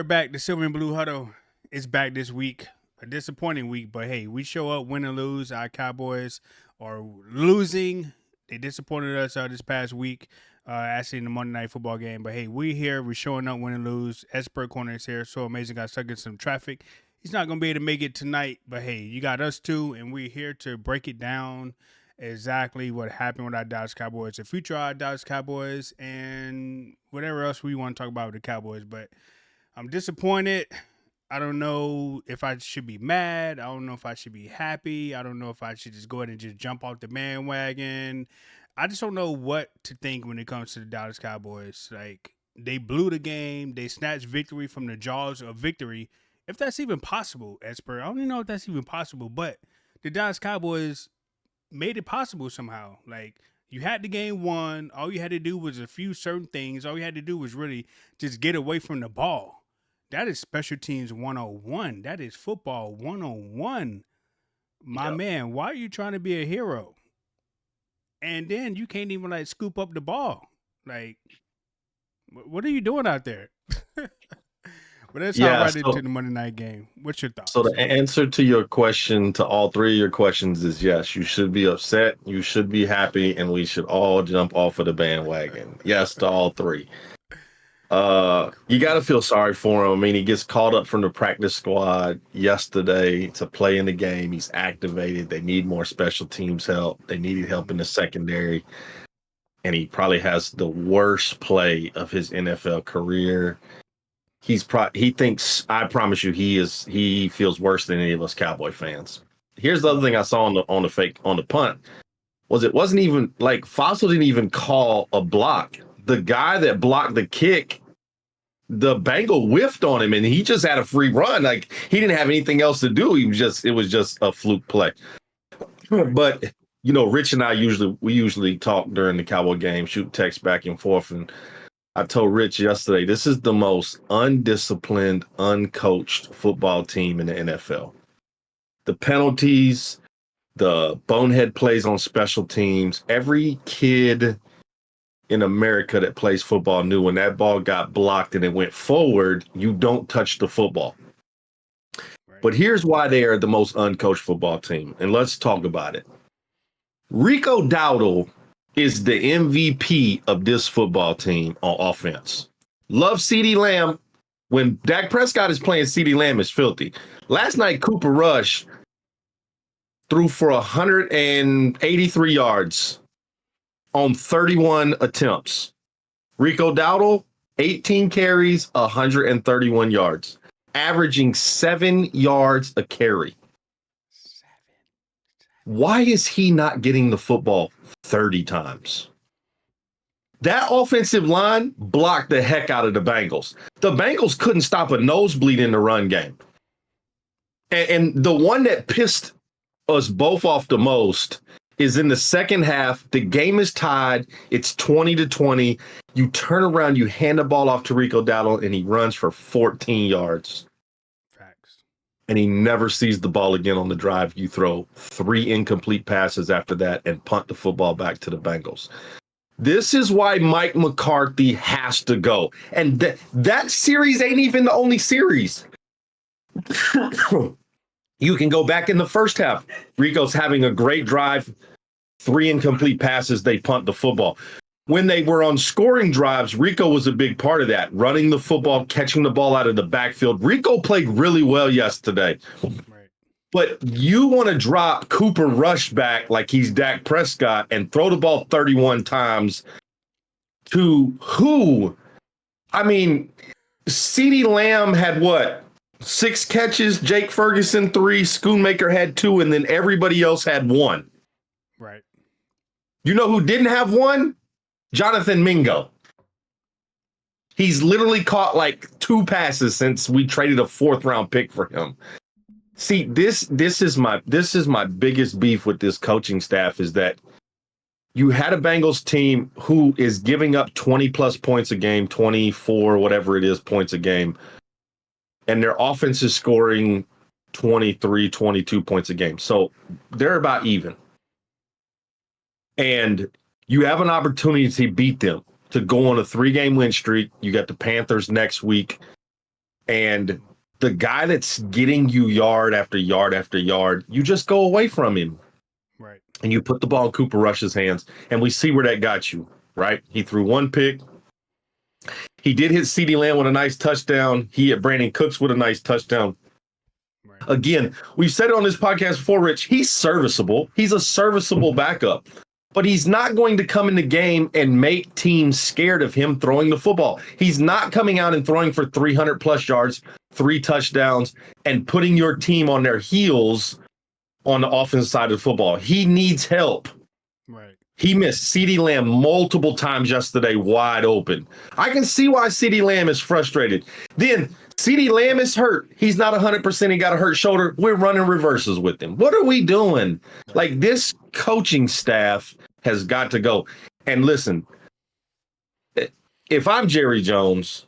back. The Silver and Blue Huddle is back this week. A disappointing week, but hey, we show up, win or lose. Our Cowboys are losing. They disappointed us this past week, actually in the Monday Night Football game. But hey, we here. We're showing up, win and lose. Corner is here. So amazing. Got stuck in some traffic. He's not going to be able to make it tonight. But hey, you got us too, and we're here to break it down exactly what happened with our Dallas Cowboys, the future of our Dallas Cowboys, and whatever else we want to talk about with the Cowboys. But I'm disappointed. I don't know if I should be mad. I don't know if I should be happy. I don't know if I should just go ahead and just jump off the bandwagon. I just don't know what to think when it comes to the Dallas Cowboys. Like, they blew the game. They snatched victory from the jaws of victory. If that's even possible, Esper. I don't even know if that's even possible. But the Dallas Cowboys made it possible somehow. Like, you had the game won. All you had to do was a few certain things. All you had to do was really just get away from the ball. That is special teams 101. That is football 101. My man, why are you trying to be a hero? And then you can't even like scoop up the ball. Like, what are you doing out there? But let's hop right into the Monday night game. What's your thoughts? So the answer to your question, to all three of your questions, is yes. You should be upset. You should be happy, and we should all jump off of the bandwagon. Yes to all three. You got to feel sorry for him. I mean, he gets called up from the practice squad yesterday to play in the game. He's activated. They need more special teams help. They needed help in the secondary. And he probably has the worst play of his NFL career. He thinks, I promise you, he feels worse than any of us Cowboy fans. Here's the other thing I saw on the punt was it wasn't even like Fossil didn't even call a block. The guy that blocked the kick, the Bengal whiffed on him, and he just had a free run. Like, he didn't have anything else to do. It was just a fluke play. But you know, Rich and I usually talk during the Cowboy game, shoot text back and forth. And I told Rich yesterday, this is the most undisciplined, uncoached football team in the NFL. The penalties, the bonehead plays on special teams, every kid in America that plays football knew when that ball got blocked and it went forward, you don't touch the football. Right. But here's why they are the most uncoached football team. And let's talk about it. Rico Dowdle is the MVP of this football team on offense. Love CeeDee Lamb. When Dak Prescott is playing, CeeDee Lamb is filthy. Last night, Cooper Rush threw for 183 yards on 31 attempts. Rico Dowdle, 18 carries, 131 yards, averaging 7 yards a carry. Why is he not getting the football 30 times? That offensive line blocked the heck out of the Bengals. The Bengals couldn't stop a nosebleed in the run game. And the one that pissed us both off the most is in the second half. The game is tied. It's 20-20. You turn around, you hand the ball off to Rico Dowdle, and he runs for 14 yards. Facts. And he never sees the ball again on the drive. You throw 3 incomplete passes after that and punt the football back to the Bengals. This is why Mike McCarthy has to go. And that series ain't even the only series. You can go back in the first half. Rico's having a great drive, 3 incomplete passes, they punt the football. When they were on scoring drives, Rico was a big part of that, running the football, catching the ball out of the backfield. Rico played really well yesterday. Right. But you want to drop Cooper Rush back like he's Dak Prescott and throw the ball 31 times to who? I mean, CeeDee Lamb had what? 6 catches, Jake Ferguson 3, Schoonmaker had 2, and then everybody else had 1. Right. You know who didn't have 1? Jonathan Mingo. He's literally caught like 2 passes since we traded a 4th round pick for him. See, this is my biggest beef with this coaching staff is that you had a Bengals team who is giving up 20 plus points a game, 24, whatever it is, points a game. And their offense is scoring 23, 22 points a game. So they're about even. And you have an opportunity to beat them, to go on a 3-game win streak. You got the Panthers next week. And the guy that's getting you yard after yard after yard, you just go away from him. Right. And you put the ball in Cooper Rush's hands. And we see where that got you, right? He threw one pick. He did hit CeeDee Lamb with a nice touchdown. He hit Brandon Cooks with a nice touchdown. Right. Again, we've said it on this podcast before, Rich. He's serviceable. He's a serviceable backup. But he's not going to come in the game and make teams scared of him throwing the football. He's not coming out and throwing for 300 plus yards, 3 touchdowns, and putting your team on their heels on the offensive side of the football. He needs help. Right. He missed CeeDee Lamb multiple times yesterday wide open. I can see why CeeDee Lamb is frustrated. Then CeeDee Lamb is hurt. He's not 100%. He got a hurt shoulder. We're running reverses with him. What are we doing? Like, this coaching staff has got to go. And listen, if I'm Jerry Jones,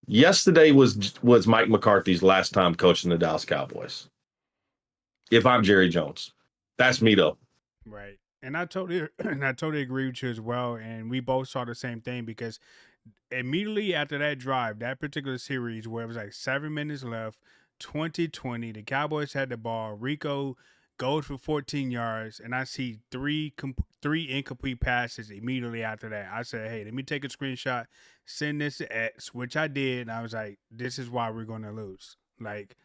yesterday was Mike McCarthy's last time coaching the Dallas Cowboys. If I'm Jerry Jones, that's me though. Right. And I totally agree with you as well. And we both saw the same thing because immediately after that drive, that particular series where it was like 7 minutes left, 2020, the Cowboys had the ball. Rico goes for 14 yards, and I see three incomplete passes immediately after that. I said, hey, let me take a screenshot, send this to X, which I did. And I was like, this is why we're going to lose. Like,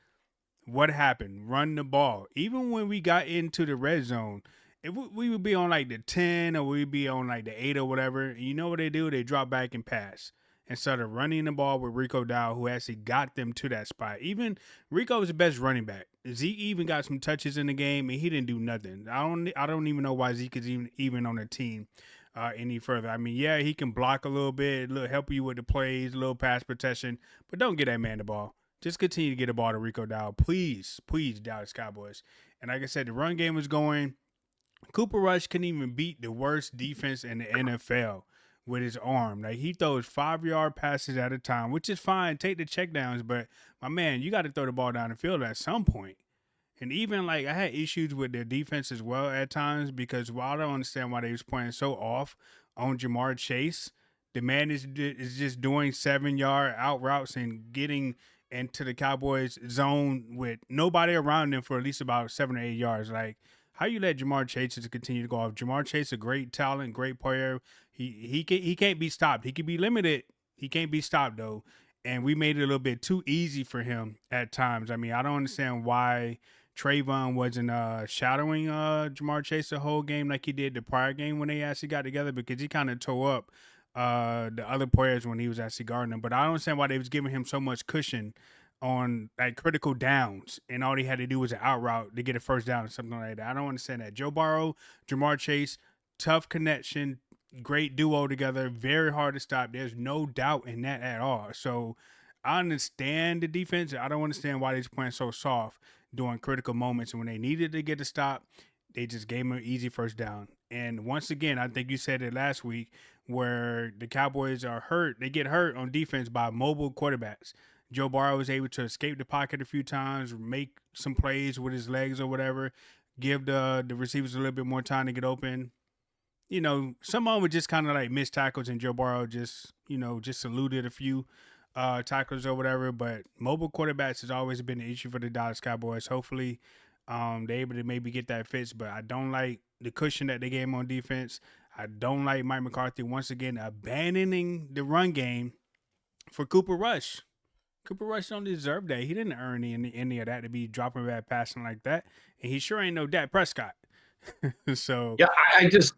what happened? Run the ball. Even when we got into the red zone, we would be on like the 10 or we'd be on like the 8 or whatever. And you know what they do? They drop back and pass instead of running the ball with Rico Dowdle, who actually got them to that spot. Even Rico was the best running back. Zeke even got some touches in the game, and he didn't do nothing. I don't even know why Zeke is even on the team any further. I mean, yeah, he can block a little bit, help you with the plays, a little pass protection, but don't get that man the ball. Just continue to get the ball to Rico Dowdle. Please, Dallas Cowboys. And like I said, the run game was going. Cooper Rush couldn't even beat the worst defense in the NFL with his arm. Like, he throws 5-yard passes at a time, which is fine. Take the checkdowns, but my man, you got to throw the ball down the field at some point. And even like I had issues with their defense as well at times because while I don't understand why they was playing so off on Jamar Chase, the man is just doing 7-yard out routes and getting into the Cowboys zone with nobody around them for at least about 7 or 8 yards. Like, how you let Jamar Chase just continue to go off? Jamar Chase, a great talent, great player. He can't be stopped. He can be limited. He can't be stopped though. And we made it a little bit too easy for him at times. I mean, I don't understand why Trayvon wasn't shadowing Jamar Chase the whole game like he did the prior game when they actually got together because he kind of tore up the other players when he was actually guarding them. But I don't understand why they was giving him so much cushion on like critical downs and all he had to do was an out route to get a first down or something like that. I don't understand that. Joe Burrow, Jamar Chase, tough connection, great duo together, very hard to stop. There's no doubt in that at all. So I understand the defense. I don't understand why they're playing so soft during critical moments. And when they needed to get a stop, they just gave them an easy first down. And once again, I think you said it last week where the Cowboys are hurt. They get hurt on defense by mobile quarterbacks. Joe Burrow was able to escape the pocket a few times, make some plays with his legs or whatever, give the receivers a little bit more time to get open. You know, some of them would just kind of like miss tackles, and Joe Burrow just eluded a few tackles or whatever. But mobile quarterbacks has always been an issue for the Dallas Cowboys. Hopefully, they're able to maybe get that fixed. But I don't like the cushion that they gave him on defense. I don't like Mike McCarthy once again abandoning the run game for Cooper Rush. Cooper Rush don't deserve that. He didn't earn any of that to be dropping back passing like that. And he sure ain't no Dak Prescott. So yeah,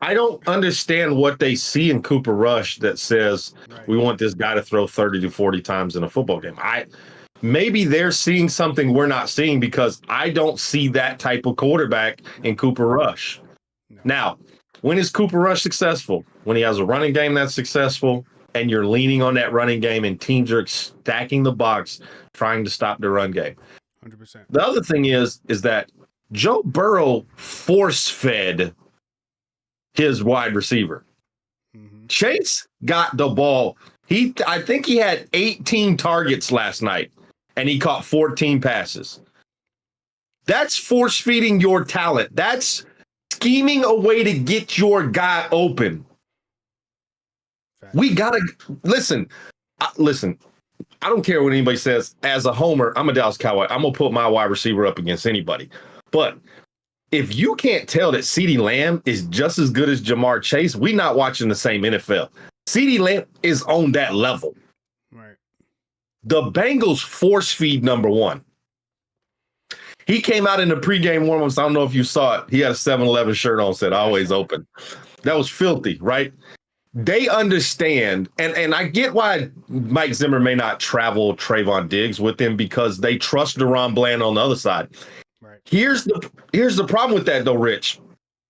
I don't understand what they see in Cooper Rush that says we want this guy to throw 30 to 40 times in a football game. Maybe they're seeing something we're not seeing because I don't see that type of quarterback in Cooper Rush. No. Now, when is Cooper Rush successful? When he has a running game that's successful and you're leaning on that running game and teams are stacking the box trying to stop the run game. 100%. The other thing is that Joe Burrow force-fed his wide receiver. Mm-hmm. Chase got the ball. I think he had 18 targets last night, and he caught 14 passes. That's force-feeding your talent. That's scheming a way to get your guy open. We got to listen. I don't care what anybody says. As a homer, I'm a Dallas Cowboy. I'm gonna put my wide receiver up against anybody. But if you can't tell that CeeDee Lamb is just as good as Jamar Chase, we not watching the same NFL. CeeDee Lamb is on that level. Right. The Bengals force feed number one. He came out in the pregame warm-ups. I don't know if you saw it. He had a 7-Eleven shirt on, said always open. That was filthy, right? They understand, and I get why Mike Zimmer may not travel Trayvon Diggs with him because they trust Deron Bland on the other side. Right. Here's the problem with that, though, Rich.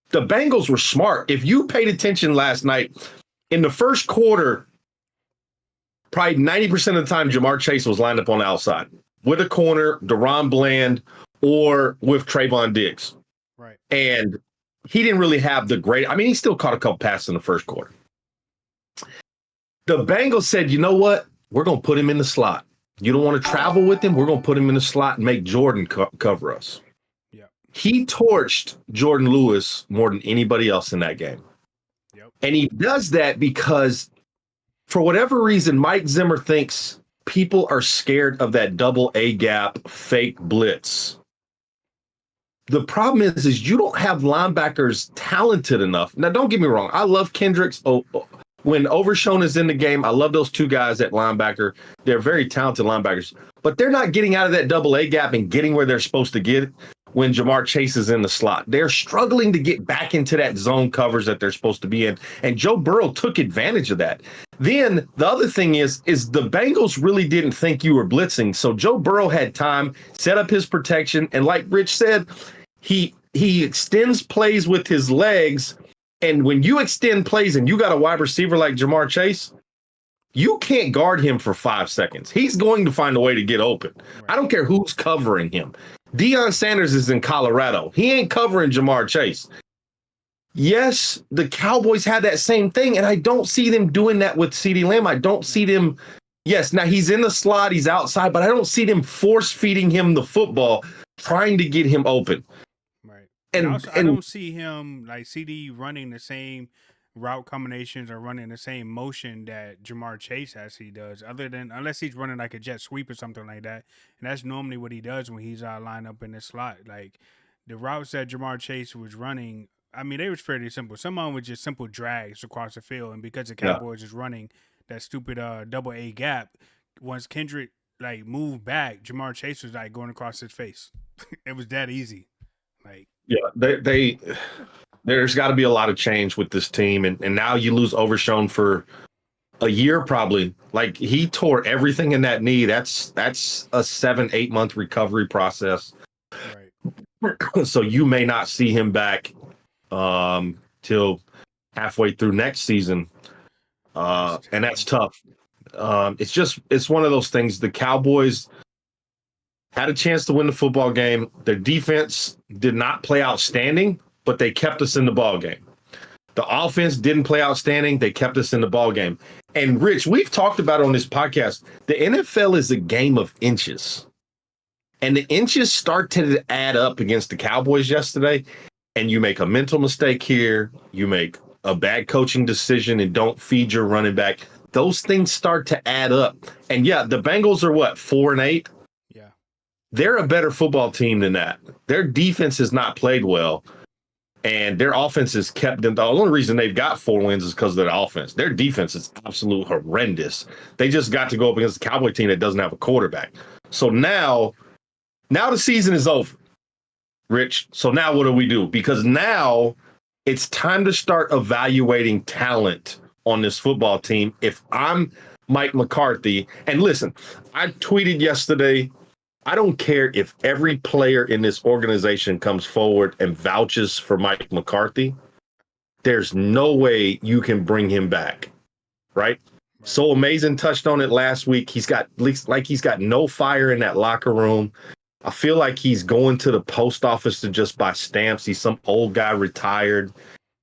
The Bengals were smart. If you paid attention last night, in the first quarter, probably 90% of the time, Jamar Chase was lined up on the outside with a corner, Deron Bland, or with Trayvon Diggs. Right. And he didn't really have the great. I mean, he still caught a couple passes in the first quarter. The Bengals said, you know what? We're going to put him in the slot. You don't want to travel with him? We're going to put him in the slot and make Jordan cover us. Yeah. He torched Jordan Lewis more than anybody else in that game. Yep. And he does that because, for whatever reason, Mike Zimmer thinks people are scared of that double A gap fake blitz. The problem is you don't have linebackers talented enough. Now, don't get me wrong. I love Kendricks. When Overshown is in the game, I love those two guys at linebacker. They're very talented linebackers, but they're not getting out of that double A gap and getting where they're supposed to get when Jamar Chase is in the slot. They're struggling to get back into that zone covers that they're supposed to be in, and Joe Burrow took advantage of that. Then the other thing is the Bengals really didn't think you were blitzing, so Joe Burrow had time, set up his protection, and like Rich said, he extends plays with his legs. And when you extend plays and you got a wide receiver like Jamar Chase, you can't guard him for 5 seconds. He's going to find a way to get open. Right. I don't care who's covering him. Deion Sanders is in Colorado. He ain't covering Jamar Chase. Yes, the Cowboys had that same thing, and I don't see them doing that with CeeDee Lamb. I don't see them. Yes, now he's in the slot, he's outside, but I don't see them force feeding him the football, trying to get him open. And also, I don't see him like CD running the same route combinations or running the same motion that Jamar Chase actually does, other than unless he's running like a jet sweep or something like that. And that's normally what he does when he's lined up in the slot. Like the routes that Jamar Chase was running, I mean, they was fairly simple. Some of them were just simple drags across the field. And because the Cowboys is running that stupid double A gap, once Kendrick like moved back, Jamar Chase was like going across his face. It was that easy. Like, yeah, there's got to be a lot of change with this team, and now you lose Overshown for a year probably. Like he tore everything in that knee. That's a 7-8 month recovery process. right. So you may not see him back till halfway through next season, and that's tough. It's one of those things. The Cowboys had a chance to win the football game. Their defense did not play outstanding, but they kept us in the ball game. The offense didn't play outstanding. They kept us in the ball game. And Rich, we've talked about on this podcast, the NFL is a game of inches. And the inches start to add up against the Cowboys yesterday. And you make a mental mistake here. You make a bad coaching decision and don't feed your running back. Those things start to add up. And yeah, the Bengals are what, 4-8? They're a better football team than that. Their defense has not played well, and their offense has kept them. The only reason they've got 4 wins is because of their offense. Their defense is absolute horrendous. They just got to go up against a Cowboy team that doesn't have a quarterback. So now the season is over, Rich. So now what do we do? Because now it's time to start evaluating talent on this football team. If I'm Mike McCarthy, and listen, I tweeted yesterday, I don't care if every player in this organization comes forward and vouches for Mike McCarthy. There's no way you can bring him back, right? So Amazing touched on it last week. He's got no fire in that locker room. I feel like he's going to the post office to just buy stamps. He's some old guy retired.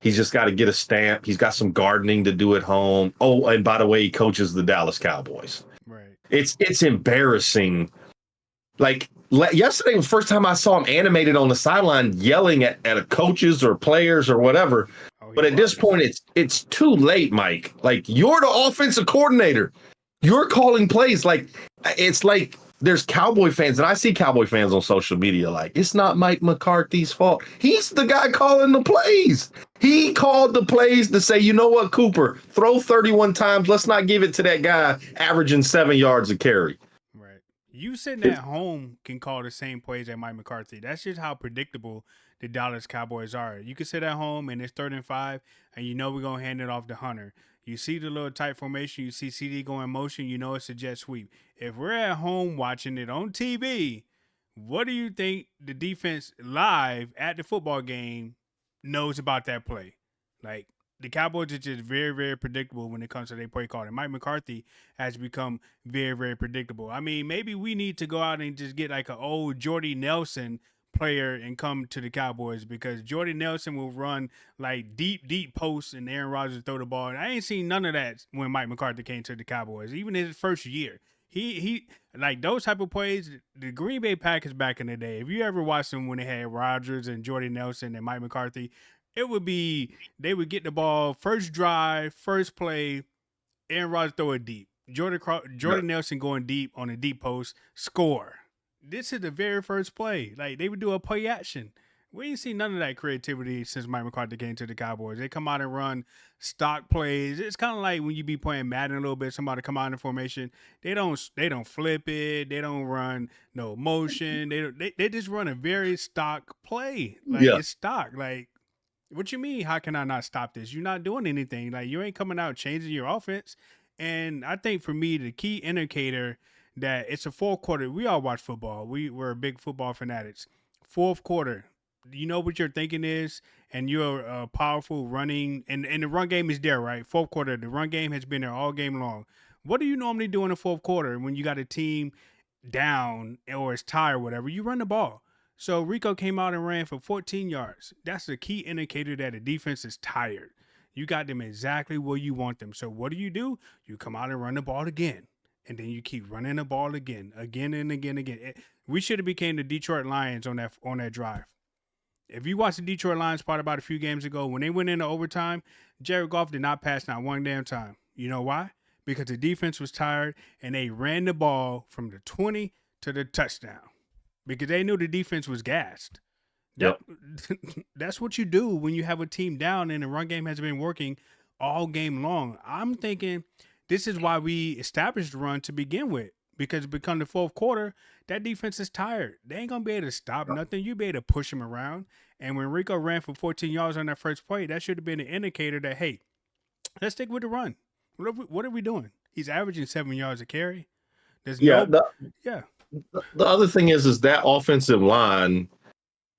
He's just got to get a stamp. He's got some gardening to do at home. Oh, and by the way, he coaches the Dallas Cowboys. Right. It's embarrassing. Like yesterday was the first time I saw him animated on the sideline yelling at a coaches or players or whatever. But at this point, it's too late, Mike. Like, you're the offensive coordinator. You're calling plays like it's like there's Cowboy fans, and I see Cowboy fans on social media like it's not Mike McCarthy's fault. He's the guy calling the plays. He called the plays to say, you know what, Cooper, throw 31 times. Let's not give it to that guy averaging 7 yards a carry. Right. You sitting at home can call the same plays as Mike McCarthy. That's just how predictable the Dallas Cowboys are. You can sit at home and it's 3rd and 5, and you know we're gonna hand it off to Hunter. You see the little tight formation, you see CD going in motion, you know it's a jet sweep. If we're at home watching it on TV, what do you think the defense live at the football game knows about that play? Like the Cowboys are just very, very predictable when it comes to their play calling. Mike McCarthy has become very, very predictable. I mean, maybe we need to go out and just get like an old Jordy Nelson player and come to the Cowboys, because Jordy Nelson will run like deep, deep posts and Aaron Rodgers throw the ball. And I ain't seen none of that when Mike McCarthy came to the Cowboys, even in his first year. He like those type of plays. The Green Bay Packers back in the day, if you ever watched them when they had Rodgers and Jordy Nelson and Mike McCarthy, it would be they would get the ball first drive, first play, Aaron Rodgers throw it deep. Jordan Nelson going deep on a deep post, score. This is the very first play. Like they would do a play action. We ain't seen none of that creativity since Mike McCarthy came to the Cowboys. They come out and run stock plays. It's kind of like when you be playing Madden a little bit. Somebody come out in formation. They don't flip it. They don't run no motion. They just run a very stock play. Like it's stock. Like what you mean? How can I not stop this? You're not doing anything. Like you ain't coming out changing your offense. And I think for me, the key indicator that it's a 4th quarter. We all watch football. We're big football fanatics. 4th quarter. You know what your thinking is, and you're powerful running, and the run game is there, right? 4th quarter, the run game has been there all game long. What do you normally do in the 4th quarter when you got a team down or it's tired or whatever? You run the ball. So Rico came out and ran for 14 yards. That's the key indicator that the defense is tired. You got them exactly where you want them. So what do? You come out and run the ball again. And then you keep running the ball again and again. We should have became the Detroit Lions on that drive. If you watch the Detroit Lions part about a few games ago, when they went into overtime, Jared Goff did not pass not one damn time. You know why? Because the defense was tired and they ran the ball from the 20 to the touchdown because they knew the defense was gassed. That's what you do when you have a team down and the run game has been working all game long. I'm thinking this is why we established the run to begin with, because become the 4th quarter, that defense is tired. They ain't going to be able to stop nothing. You be able to push them around. And when Rico ran for 14 yards on that first play, that should have been an indicator that, hey, let's stick with the run. What are we doing? He's averaging 7 yards a carry. The other thing is that offensive line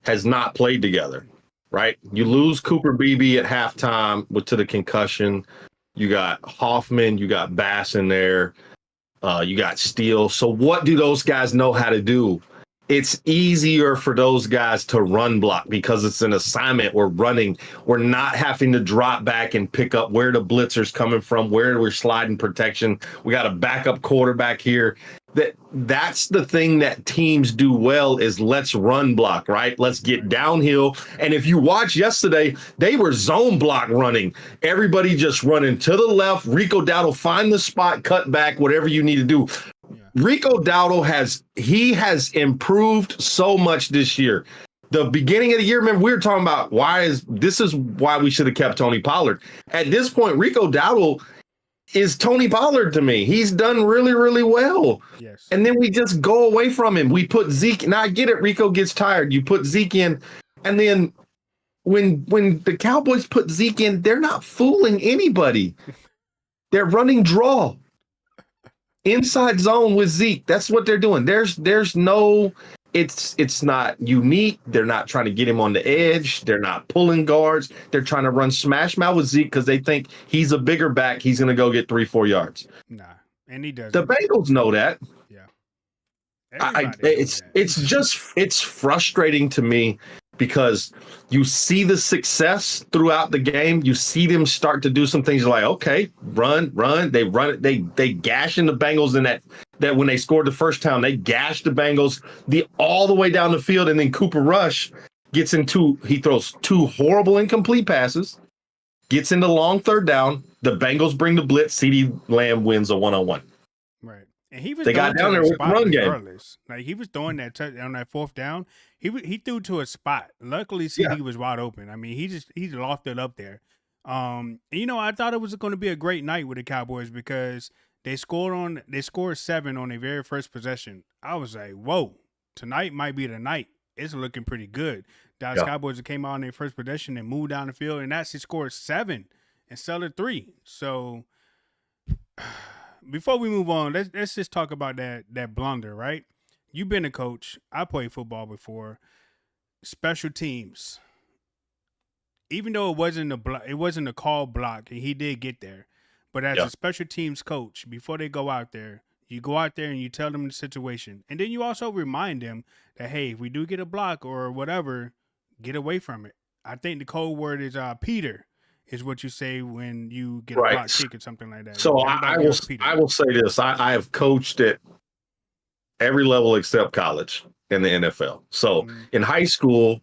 has not played together, right? You lose Cooper Beebe at halftime to the concussion. You got Hoffman, you got Bass in there. You got Steele. So what do those guys know how to do? It's easier for those guys to run block because it's an assignment. We're running. We're not having to drop back and pick up where the blitzer's coming from, where we're sliding protection. We got a backup quarterback here. That's the thing that teams do well is let's run block, right? Let's get downhill. And if you watch yesterday, they were zone block running. Everybody just running to the left. Rico Dowdle, find the spot, cut back, whatever you need to do. Yeah. Rico Dowdle has improved so much this year. The beginning of the year, remember, we were talking about this is why we should have kept Tony Pollard. At this point, Rico Dowdle is Tony Pollard to me. He's done really, really well. Yes. And then we just go away from him. We put Zeke. Now I get it. Rico gets tired. You put Zeke in. And then when the Cowboys put Zeke in, they're not fooling anybody. They're running draw. Inside zone with Zeke. That's what they're doing. There's no, it's not unique. They're not trying to get him on the edge. They're not pulling guards. They're trying to run smash mouth with Zeke because they think he's a bigger back. He's going to go get 3-4 yards. Nah, and he does. The Bengals know that. Yeah. It's frustrating to me because you see the success throughout the game. You see them start to do some things like, okay, run. They run it. They gash in the Bengals in that when they scored the first time, they gashed the Bengals all the way down the field. And then Cooper Rush he throws 2 horrible incomplete passes, gets into long 3rd down. The Bengals bring the blitz. CeeDee Lamb wins a 1-on-1. And he was They got throwing to down there the with the spot run game. regardless. Like he was throwing that on that fourth down. He threw to a spot. Luckily, Yeah. CD was wide open. I mean, he lofted up there. I thought it was going to be a great night with the Cowboys because they scored 7 on their very first possession. I was like, whoa, tonight might be the night. It's looking pretty good. Dallas Yeah. Cowboys came out on their first possession and moved down the field and actually scored 7 instead of 3. So before we move on, let's just talk about that blunder, right? You've been a coach. I played football before. Special teams. Even though it wasn't a call block, and he did get there, but as Yeah. a special teams coach, before they go out there, you go out there and you tell them the situation, and then you also remind them that hey, if we do get a block or whatever, get away from it. I think the code word is Peter, is what you say when you get a Right. block kick or something like that. So Everybody yells Peter. I will say this. I have coached at every level except college in the NFL. So in high school,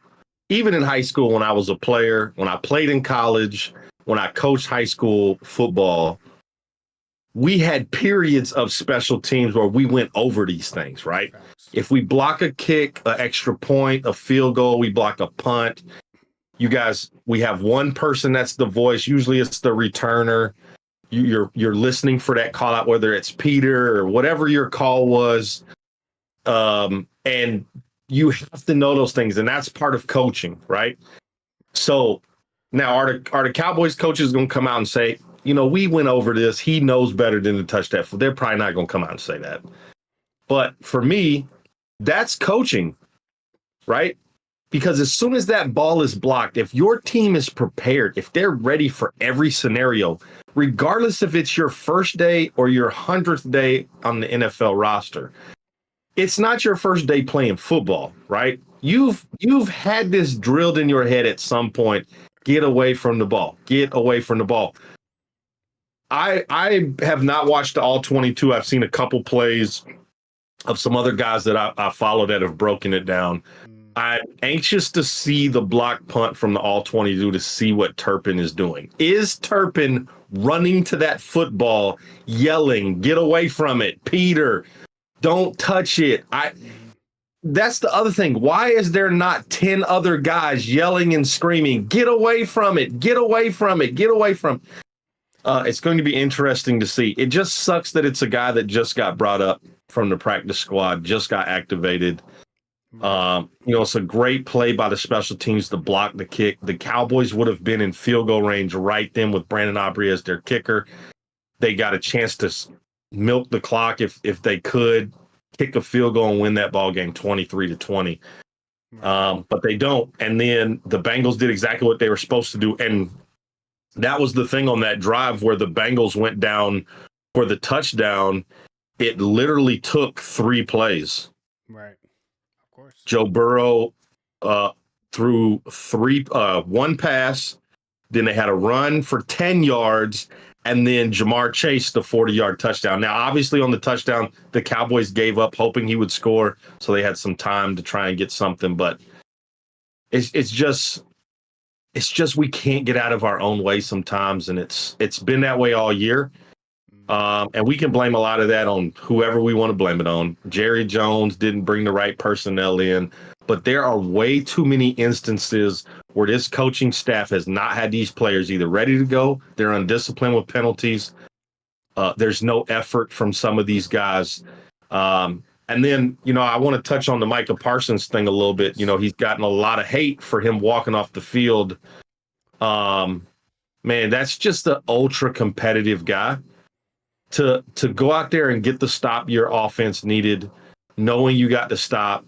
even in high school when I was a player, when I played in college, when I coached high school football, we had periods of special teams where we went over these things, right? Facts. If we block a kick, an extra point, a field goal, we block a punt. You guys, we have one person that's the voice. Usually it's the returner. You're listening for that call out, whether it's Peter or whatever your call was. And you have to know those things, and that's part of coaching, right? So now are the Cowboys coaches going to come out and say, we went over this. He knows better than to touch that. They're probably not going to come out and say that. But for me, that's coaching, right? Because as soon as that ball is blocked, if your team is prepared, if they're ready for every scenario, regardless if it's your first day or your 100th day on the NFL roster, it's not your first day playing football, right? You've had this drilled in your head at some point. Get away from the ball. Get away from the ball. I have not watched the all 22. I've seen a couple plays of some other guys that I follow that have broken it down. I'm anxious to see the block punt from the all 22 to see what Turpin is doing. Is Turpin running to that football, yelling, get away from it, Peter, don't touch it? That's the other thing. Why is there not 10 other guys yelling and screaming, get away from it, get away from it, get away from it? It's going to be interesting to see. It just sucks that it's a guy that just got brought up from the practice squad, just got activated. It's a great play by the special teams to block the kick. The Cowboys would have been in field goal range right then with Brandon Aubrey as their kicker. They got a chance to milk the clock if they could kick a field goal and win that ball game 23-20. But they don't. And then the Bengals did exactly what they were supposed to do. And that was the thing on that drive where the Bengals went down for the touchdown. It literally took 3 plays. Right. Of course. Joe Burrow threw 1 pass, then they had a run for 10 yards, and then Jamar Chase, the 40-yard touchdown. Now, obviously on the touchdown, the Cowboys gave up hoping he would score, so they had some time to try and get something, but it's just we can't get out of our own way sometimes, and it's been that way all year. And we can blame a lot of that on whoever we want to blame it on. Jerry Jones didn't bring the right personnel in, but there are way too many instances where this coaching staff has not had these players either ready to go, they're undisciplined with penalties. There's no effort from some of these guys. And then, I want to touch on the Micah Parsons thing a little bit. He's gotten a lot of hate for him walking off the field. Man, that's just an ultra competitive guy. To go out there and get the stop your offense needed, knowing you got to stop,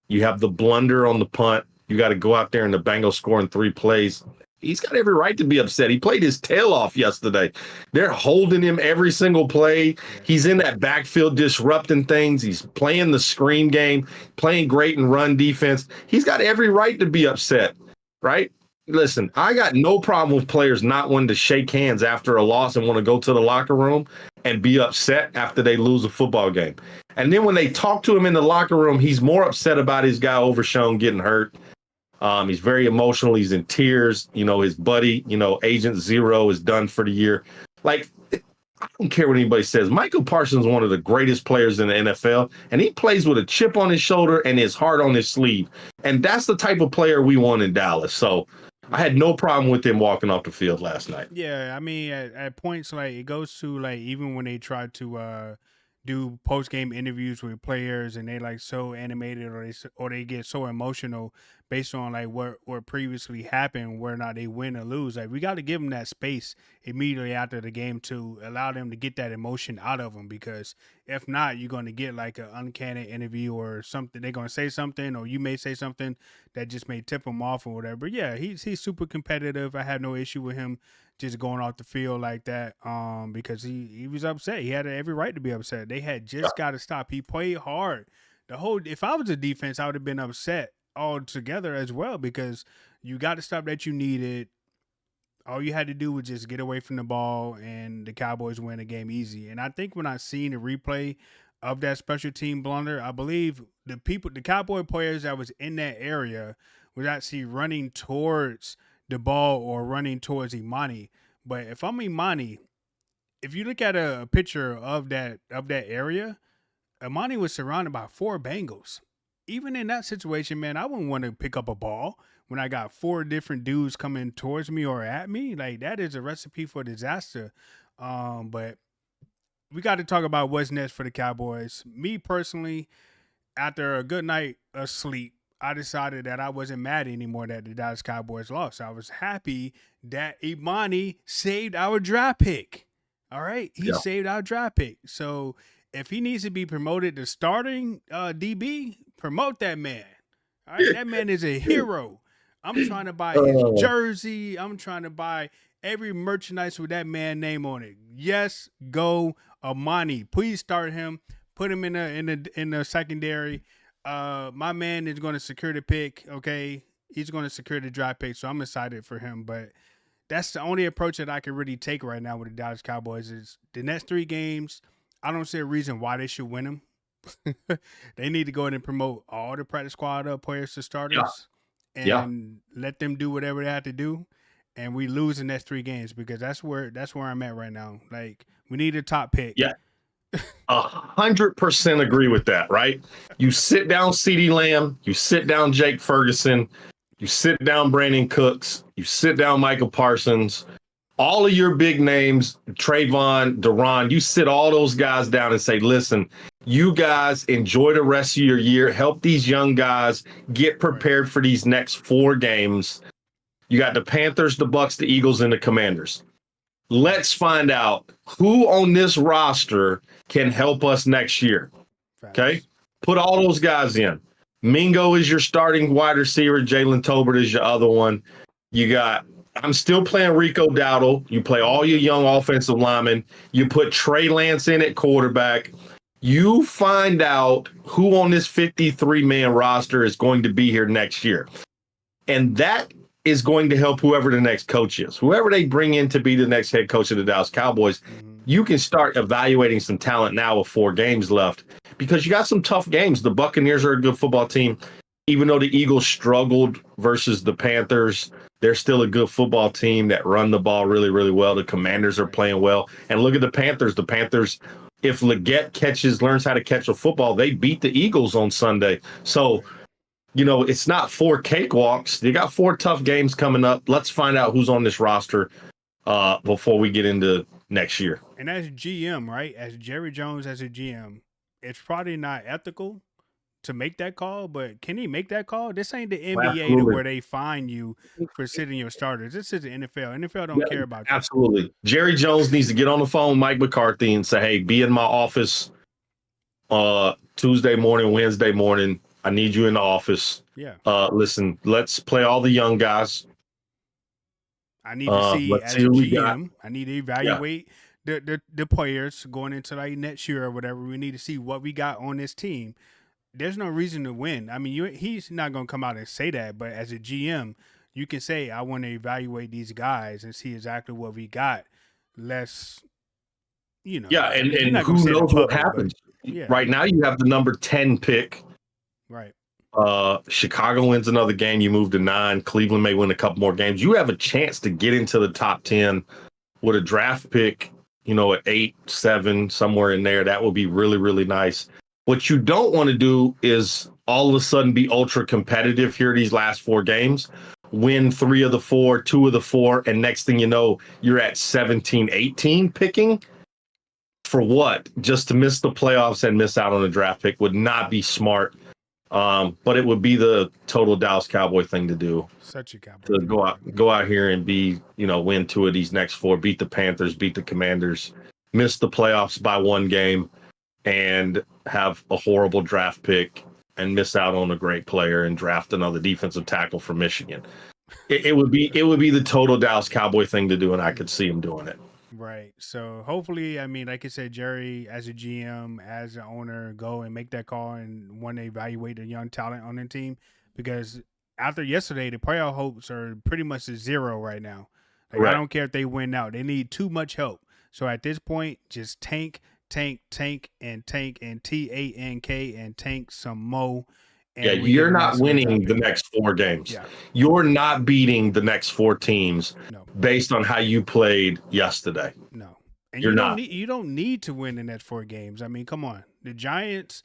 you have the blunder on the punt, you got to go out there and the Bengals score in 3 plays. He's got every right to be upset. He played his tail off yesterday. They're holding him every single play. He's in that backfield disrupting things. He's playing the screen game, playing great in run defense. He's got every right to be upset, right? Listen, I got no problem with players not wanting to shake hands after a loss and want to go to the locker room and be upset after they lose a football game. And then when they talk to him in the locker room, he's more upset about his guy Overshown getting hurt. He's very emotional. He's in tears. His buddy, Agent Zero is done for the year. Like, I don't care what anybody says. Michael Parsons is one of the greatest players in the NFL, and he plays with a chip on his shoulder and his heart on his sleeve. And that's the type of player we want in Dallas. So I had no problem with him walking off the field last night. Yeah, I mean, at points like it goes to like even when they try to do post game interviews with players and they like so animated or they get so emotional based on like what previously happened, where or not they win or lose. Like we got to give them that space immediately after the game to allow them to get that emotion out of them, because if not, you're going to get like an uncanny interview or something. They're going to say something, or you may say something that just may tip him off or whatever. But yeah, he's super competitive. I have no issue with him just going off the field like that, because he was upset. He had every right to be upset. They had just got to stop. He played hard. If I was a defense, I would have been upset altogether as well, because you got to stop that you needed. All you had to do was just get away from the ball, and the Cowboys win the game easy. And I think when I seen the replay of that special team blunder, I believe the Cowboy players that was in that area was actually running towards the ball or running towards Imani. But if I'm Imani, if you look at a picture of that area, Imani was surrounded by 4 Bengals. Even in that situation, man, I wouldn't want to pick up a ball when I got 4 different dudes coming towards me or at me. Like that is a recipe for disaster. But we got to talk about what's next for the Cowboys. Me personally, after a good night of sleep, I decided that I wasn't mad anymore that the Dallas Cowboys lost. I was happy that Imani saved our draft pick. All right, he saved our draft pick. So if he needs to be promoted to starting DB, promote that man. All right, that man is a hero. I'm trying to buy his jersey. I'm trying to buy every merchandise with that man name on it. Yes, go Imani. Please start him. Put him in the secondary. My man is going to secure the pick. Okay, he's going to secure the draft pick. So I'm excited for him. But that's the only approach that I can really take right now with the Dallas Cowboys. Is the next 3 games. I don't see a reason why they should win them. They need to go ahead and promote all the practice squad players to starters, and let them do whatever they have to do. And we lose the next 3 games, because that's where I'm at right now. Like we need a top pick. Yeah. 100% agree with that, right? You sit down CeeDee Lamb, you sit down Jake Ferguson, you sit down Brandon Cooks, you sit down Michael Parsons, all of your big names, Trayvon, Duron, you sit all those guys down and say, listen, you guys enjoy the rest of your year. Help these young guys get prepared for these next 4 games. You got the Panthers, the Bucks, the Eagles, and the Commanders. Let's find out who on this roster can help us next year. Okay? Put all those guys in. Mingo is your starting wide receiver. Jalen Tolbert is your other one. I'm still playing Rico Dowdle. You play all your young offensive linemen. You put Trey Lance in at quarterback. You find out who on this 53-man roster is going to be here next year. And that is going to help whoever the next coach is. Whoever they bring in to be the next head coach of the Dallas Cowboys, you can start evaluating some talent now with 4 games left, because you got some tough games. The Buccaneers are a good football team. Even though the Eagles struggled versus the Panthers, they're still a good football team that run the ball really, really well. The Commanders are playing well. And look at the Panthers. The Panthers, if Leggett learns how to catch a football, they beat the Eagles on Sunday. So, it's not 4 cakewalks. They got 4 tough games coming up. Let's find out who's on this roster before we get into next year. And as GM, right? As Jerry Jones as a GM, it's probably not ethical to make that call, but can he make that call? This ain't the NBA to where they fine you for sitting your starters. This is the NFL. NFL don't care about that. Absolutely. Jerry Jones needs to get on the phone with Mike McCarthy and say, hey, be in my office Tuesday morning, Wednesday morning. I need you in the office. Yeah. Listen, let's play all the young guys. I need to see as a GM. I need to evaluate the players going into like next year or whatever. We need to see what we got on this team. There's no reason to win. I mean, he's not going to come out and say that, but as a GM, you can say, I want to evaluate these guys and see exactly what we got. Let's, Yeah, and who knows what happens. Right now, you have the number 10 pick. Right. Chicago wins another game. You move to 9. Cleveland may win a couple more games. You have a chance to get into the top 10 with a draft pick at 8, 7, somewhere in there. That would be really, really nice. What you don't want to do is all of a sudden be ultra competitive here these last 4 games, win 3 of the 4, 2 of the 4, and next thing you know, you're at 17, 18 picking. For what? Just to miss the playoffs and miss out on a draft pick would not be smart. But it would be the total Dallas Cowboy thing to do. Such a Cowboy To thing. go out here and win 2 of these next 4, beat the Panthers, beat the Commanders, miss the playoffs by 1 game, and have a horrible draft pick and miss out on a great player and draft another defensive tackle from Michigan. It would be the total Dallas Cowboy thing to do, and I could see him doing it. Right. So hopefully, I mean, like I said, Jerry, as a GM, as an owner, go and make that call and want to evaluate the young talent on the team, because after yesterday, the playoff hopes are pretty much at 0 right now. Like, I don't care if they win out; they need too much help. So at this point, just tank, and tank, and tank and tank some mo. And you're not winning the next 4 games. Yeah. You're not beating the next 4 teams No. based on how you played yesterday. No. And You're you don't need to win the next 4 games. I mean, come on. The Giants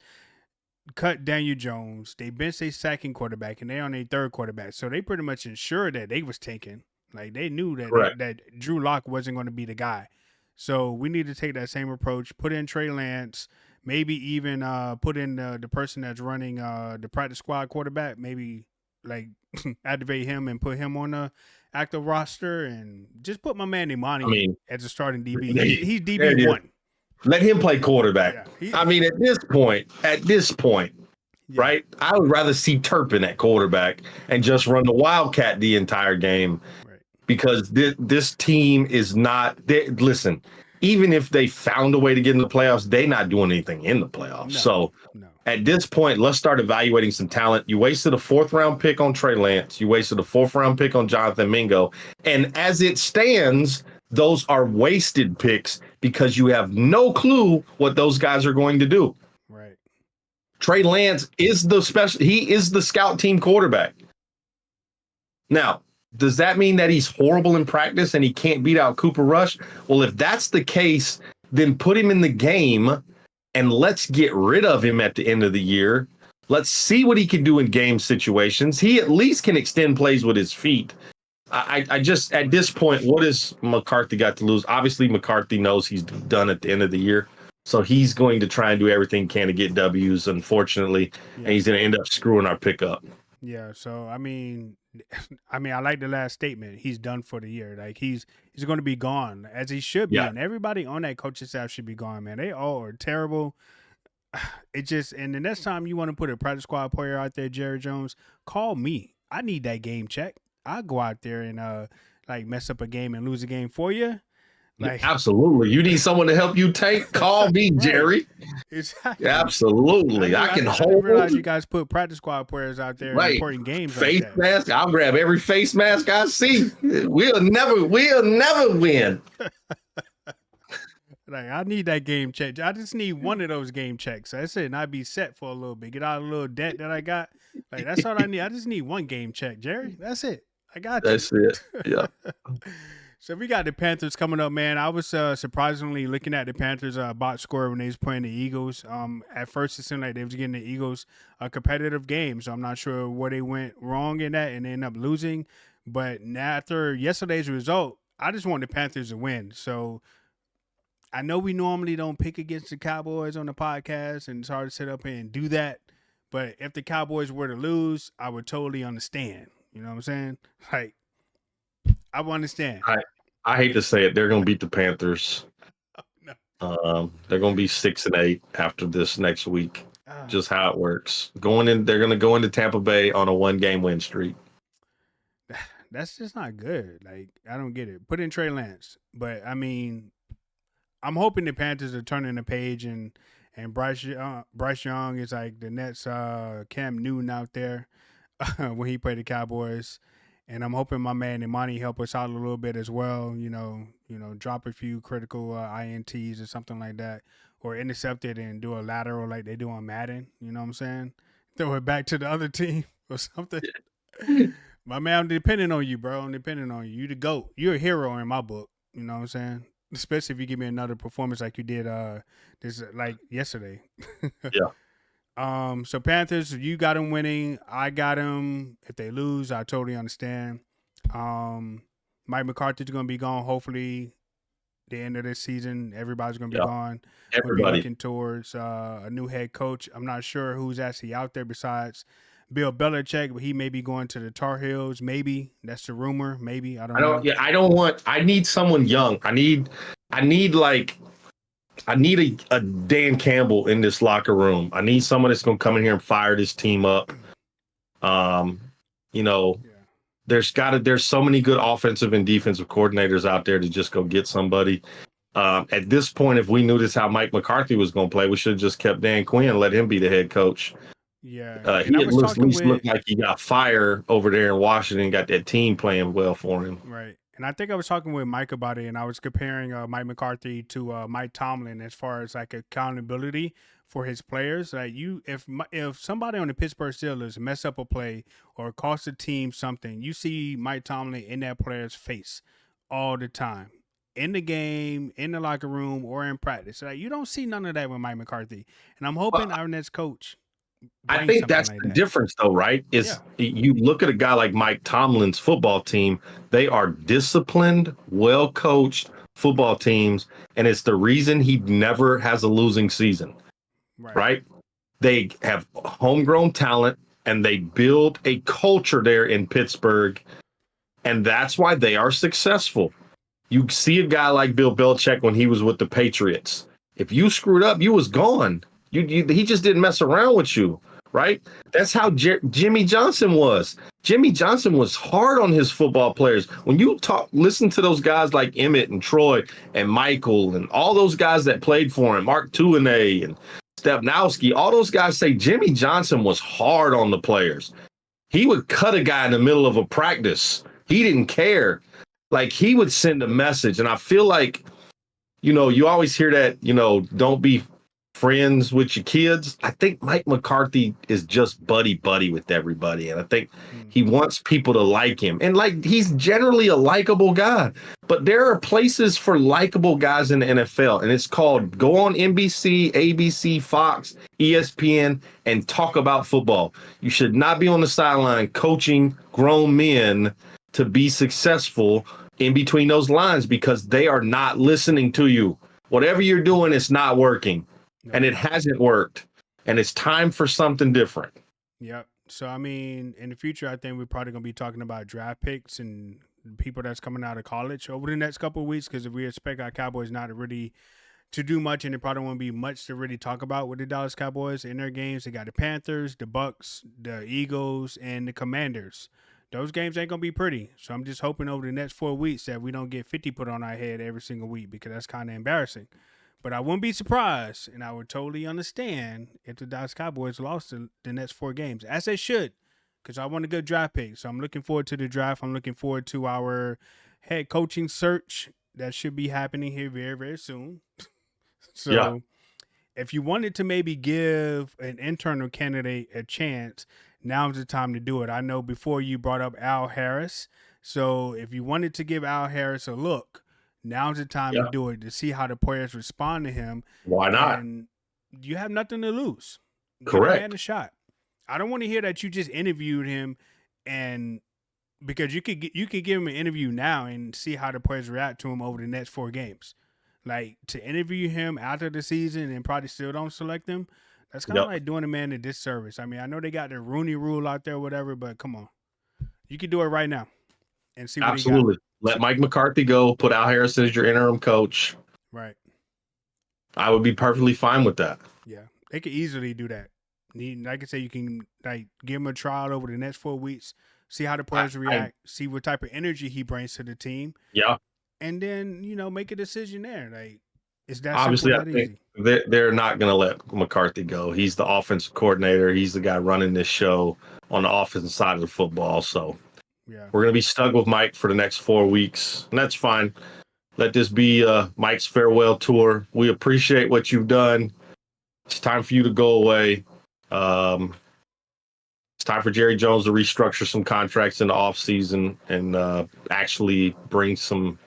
cut Daniel Jones. They benched their second quarterback, and they on their third quarterback. So they pretty much ensured that they was tanking. Like, they knew that that Drew Lock wasn't going to be the guy. So we need to take that same approach. Put in Trey Lance. Maybe even put in the person that's running the practice squad quarterback. Maybe like activate him and put him on the active roster, and just put my man Imani as a starting DB. He's DB1. Let him play quarterback. Yeah, I mean, at this point, right? I would rather see Turpin at quarterback and just run the Wildcat the entire game, right? Because this team is not. Listen, even if they found a way to get in the playoffs, they're not doing anything in the playoffs. No. At this point, let's start evaluating some talent. You wasted a 4th round pick on Trey Lance. You wasted a 4th round pick on Jonathan Mingo. And as it stands, those are wasted picks because you have no clue what those guys are going to do. Right. Trey Lance is he is the scout team quarterback. Now, does that mean that he's horrible in practice and he can't beat out Cooper Rush? Well, if that's the case, then put him in the game and let's get rid of him at the end of the year. Let's see what he can do in game situations. He at least can extend plays with his feet. I just, at this point, what has McCarthy got to lose? Obviously, McCarthy knows he's done at the end of the year. So he's going to try and do everything he can to get W's, unfortunately. Yeah. And he's going to end up screwing our pickup. Yeah, so I mean, I like the last statement. He's done for the year. Like he's going to be gone, as he should be. Yeah. And everybody on that coaching staff should be gone, man. They all are terrible. It just, and the next time you want to put a practice squad player out there, Jerry Jones, call me. I need that game check. I'll go out there and mess up a game and lose a game for you. Like, absolutely. You need someone to help you tank? Call me, Jerry. Exactly. Absolutely. I can hold. I didn't realize you guys put practice squad players out there in important games. Face mask. I'll grab every face mask I see. We'll never win. Like, I need that game check. I just need one of those game checks. That's it. And I'd be set for a little bit. Get out of a little debt that I got. Like, that's all I need. I just need one game check, Jerry. That's it. I got you. That's it. Yeah. So we got the Panthers coming up, man. I was surprisingly looking at the Panthers box score when they was playing the Eagles. At first it seemed like they was getting the Eagles a competitive game, so I'm not sure where they went wrong in that and they ended up losing. But after yesterday's result, I just want the Panthers to win. So I know we normally don't pick against the Cowboys on the podcast, and it's hard to sit up here and do that. But if the Cowboys were to lose, I would totally understand. You know what I'm saying? Like, I will understand. I hate to say it, they're going to beat the Panthers. No. They're going to be 6-8 after this next week. Just how it works. They're going to go into Tampa Bay on a 1-game win streak. That's just not good. Like, I don't get it. Put in Trey Lance, but I mean, I'm hoping the Panthers are turning the page and Bryce Young is like the Nets Cam Newton out there when he played the Cowboys. And I'm hoping my man Imani help us out a little bit as well. You know, drop a few critical INTs or something like that, or intercept it and do a lateral like they do on Madden. You know what I'm saying? Throw it back to the other team or something. My man, I'm depending on you, bro. I'm depending on you. You the GOAT. You're a hero in my book. You know what I'm saying? especially if you give me another performance like you did this like yesterday. Yeah. So Panthers, you got them winning. I got them. If they lose, I totally understand. Um, Mike McCarthy's gonna be gone. Hopefully, the end of this season, everybody's gonna be Yeah. gone. We'll be Everybody. looking towards a new head coach. I'm not sure who's actually out there besides Bill Belichick, but he may be going to the Tar Heels. Maybe that's the rumor. Maybe I I don't don't. know. Yeah. I need someone young. I need like. I need a Dan Campbell in this locker room. I need someone that's going to come in here and fire this team up. Um, you know, Yeah. there's so many good offensive and defensive coordinators out there to just go get somebody. At this point, if we knew this how Mike McCarthy was going to play, we should have just kept Dan Quinn and let him be the head coach. Yeah, and I He at was talking least with looked like he got fire over there in Washington, got that team playing well for him. right, and I think I was talking with Mike about it, and I was comparing Mike McCarthy to Mike Tomlin as far as like accountability for his players. Like if somebody on the Pittsburgh Steelers mess up a play or cost the team something, you see Mike Tomlin in that player's face all the time. In the game, in the locker room, or in practice, like you don't see none of that with Mike McCarthy, and I'm hoping our next coach I brings think something that's like the that. difference, though, right? Yeah, Is you look at a guy like Mike Tomlin's football team, they are disciplined, well coached football teams, and it's the reason he never has a losing season, right, right? They have homegrown talent and they build a culture there in Pittsburgh, and that's why they are successful. You see a guy like Bill Belichick when he was with the Patriots. If you screwed up, you was gone. He just didn't mess around with you, right? That's how Jimmy Johnson was. Jimmy Johnson was hard on his football players. When you listen to those guys like Emmett and Troy and Michael and all those guys that played for him, Mark Tuinei and Stepnowski, all those guys say Jimmy Johnson was hard on the players. He would cut a guy in the middle of a practice. He didn't care. Like he would send a message. And I feel like, you always hear that, don't be friends with your kids. I think Mike McCarthy is just buddy with everybody. And I think mm, he wants people to like him. And like he's generally a likable guy. But there are places for likable guys in the NFL. And it's called go on NBC, ABC, Fox, ESPN, and talk about football. You should not be on the sideline coaching grown men to be successful in between those lines because they are not listening to you. Whatever you're doing, it's not working. And nope. it hasn't worked. And it's time for something different. Yep. So I mean, in the future, I think we're probably gonna be talking about draft picks and people that's coming out of college over the next couple of weeks. Because if we expect our Cowboys not to really to do much, and there probably won't be much to really talk about with the Dallas Cowboys in their games. They got the Panthers, the Bucks, the Eagles, and the Commanders. Those games ain't gonna be pretty. So I'm just hoping over the next 4 weeks that we don't get 50 put on our head every single week because that's kind of embarrassing. But I wouldn't be surprised, and I would totally understand if the Dallas Cowboys lost the next 4 games, as they should, because I want a good draft pick. So I'm looking forward to the draft. I'm looking forward to our head coaching search that should be happening here very, very soon. Yeah. So if you wanted to maybe give an internal candidate a chance, now's the time to do it. I know before you brought up Al Harris. So if you wanted to give Al Harris a look, now's the time to Yeah. do it to see how the players respond to him. Why not? And you have nothing to lose. Give the man Correct. a shot. I don't want to hear that you just interviewed him and because you could give him an interview now and see how the players react to him over the next 4 games. Like to interview him after the season and probably still don't select him. That's kind of Yep. like doing a man a disservice. I mean, I know they got the Rooney Rule out there, whatever, but come on, you could do it right now and see what he got. Absolutely. Let Mike McCarthy go. Put Al Harrison as your interim coach. Right? I would be perfectly fine with that. Yeah, they could easily do that. Like I say, you can like give him a trial over the next 4 weeks, see how the I, players I react, see what type of energy he brings to the team, yeah. and then make a decision there. Like it's that simple, Obviously, I that think easy. they're not going to let McCarthy go. He's the offensive coordinator. He's the guy running this show on the offensive side of the football. So Yeah, we're going to be stuck with Mike for the next 4 weeks, and that's fine. Let this be Mike's farewell tour. We appreciate what you've done. It's time for you to go away. Um, it's time for Jerry Jones to restructure some contracts in the offseason and actually bring some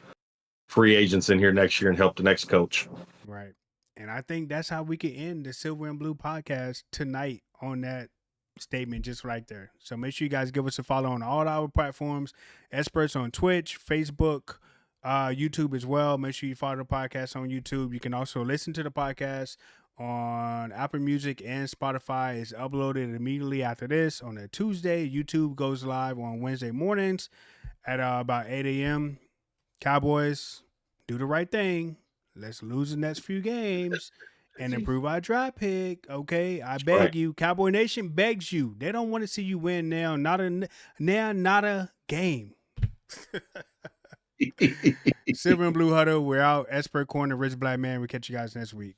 free agents in here next year and help the next coach. Right. And I think that's how we can end the Silver and Blue podcast tonight on that statement just right there. So make sure you guys give us a follow on all our platforms. Experts on Twitch, Facebook, YouTube as well. Make sure you follow the podcast on YouTube. You can also listen to the podcast on Apple Music and Spotify. It's uploaded immediately after this on a Tuesday. YouTube goes live on Wednesday mornings at about 8 a.m. Cowboys, do the right thing. Let's lose the next few games and improve our draft pick. Okay, I beg you. Cowboy Nation begs you. They don't want to see you win now. Not a game. Silver and Blue Huddle. We're out. Expert Corner, Richblkman. We catch you guys next week.